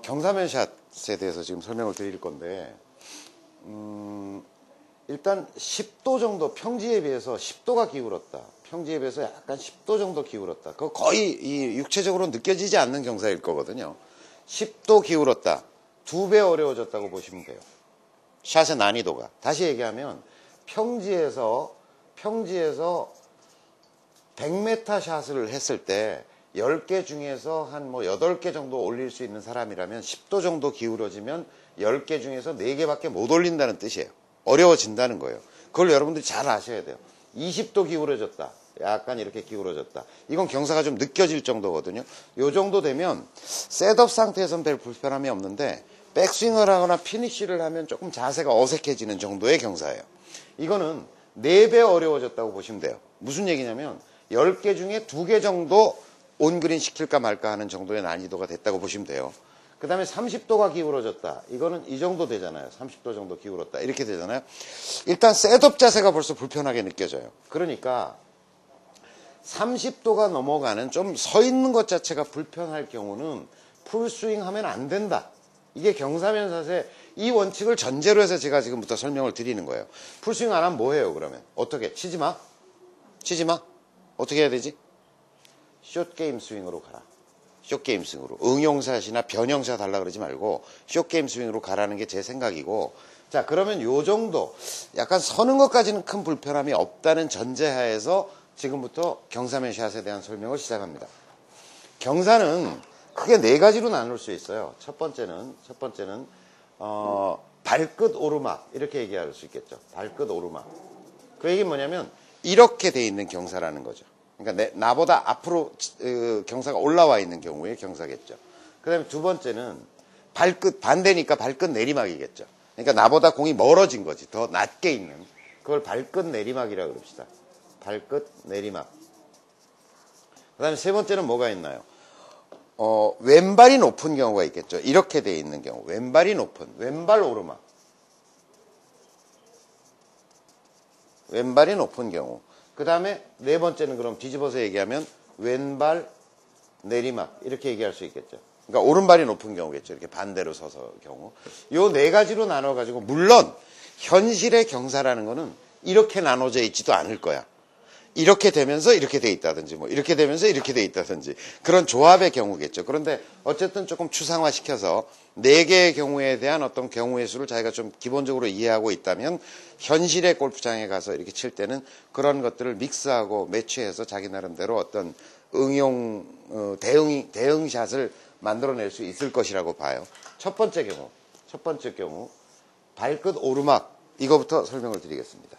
경사면샷에 대해서 지금 설명을 드릴 건데, 일단 10도 정도, 평지에 비해서 10도가 기울었다. 평지에 비해서 약간 10도 정도 기울었다. 그거 거의 육체적으로 느껴지지 않는 경사일 거거든요. 10도 기울었다. 2배 어려워졌다고 보시면 돼요. 샷의 난이도가. 다시 얘기하면 평지에서 100m 샷을 했을 때 10개 중에서 한 8개 정도 올릴 수 있는 사람이라면 10도 정도 기울어지면 10개 중에서 4개밖에 못 올린다는 뜻이에요. 어려워진다는 거예요. 그걸 여러분들이 잘 아셔야 돼요. 20도 기울어졌다. 약간 이렇게 기울어졌다. 이건 경사가 좀 느껴질 정도거든요. 요 정도 되면 셋업 상태에서는 별 불편함이 없는데 백스윙을 하거나 피니쉬를 하면 조금 자세가 어색해지는 정도의 경사예요. 이거는 4배 어려워졌다고 보시면 돼요. 무슨 얘기냐면 10개 중에 2개 정도 온그린 시킬까 말까 하는 정도의 난이도가 됐다고 보시면 돼요. 그 다음에 30도가 기울어졌다. 이거는 이 정도 되잖아요. 30도 정도 기울었다. 이렇게 되잖아요. 일단 셋업 자세가 벌써 불편하게 느껴져요. 그러니까 30도가 넘어가는 좀 서 있는 것 자체가 불편할 경우는 풀스윙 하면 안 된다. 이게 경사면샷의 이 원칙을 전제로 해서 제가 지금부터 설명을 드리는 거예요. 풀스윙 안 하면 뭐 해요, 그러면? 어떻게? 치지 마? 치지 마? 어떻게 해야 되지? 숏게임 스윙으로 가라. 숏게임 스윙으로. 응용샷이나 변형샷 하려고 그러지 말고 숏게임 스윙으로 가라는 게 제 생각이고, 자, 그러면 요 정도 약간 서는 것까지는 큰 불편함이 없다는 전제하에서 지금부터 경사면샷에 대한 설명을 시작합니다. 경사는 크게 4가지로 나눌 수 있어요. 첫 번째는 발끝 오르막, 이렇게 얘기할 수 있겠죠. 발끝 오르막. 그 얘기는 뭐냐면 이렇게 돼 있는 경사라는 거죠. 그러니까 나보다 앞으로 경사가 올라와 있는 경우의 경사겠죠. 그 다음에 두 번째는 발끝, 반대니까 발끝 내리막이겠죠. 그러니까 나보다 공이 멀어진 거지. 더 낮게 있는. 그걸 발끝 내리막이라고 그럽시다. 발끝 내리막. 그 다음에 세 번째는 뭐가 있나요? 왼발이 높은 경우가 있겠죠. 이렇게 돼 있는 경우. 왼발이 높은. 왼발 오르막. 왼발이 높은 경우. 그 다음에 네 번째는 그럼 뒤집어서 얘기하면 왼발 내리막. 이렇게 얘기할 수 있겠죠. 그러니까 오른발이 높은 경우겠죠. 이렇게 반대로 서서 경우. 요 4가지로 나눠가지고, 물론 현실의 경사라는 거는 이렇게 나눠져 있지도 않을 거야. 이렇게 되면서 이렇게 돼 있다든지, 이렇게 되면서 이렇게 돼 있다든지, 그런 조합의 경우겠죠. 그런데 어쨌든 조금 추상화시켜서 4개의 경우에 대한 어떤 경우의 수를 자기가 좀 기본적으로 이해하고 있다면 현실의 골프장에 가서 이렇게 칠 때는 그런 것들을 믹스하고 매치해서 자기 나름대로 어떤 대응샷을 만들어낼 수 있을 것이라고 봐요. 첫 번째 경우 발끝 오르막, 이거부터 설명을 드리겠습니다.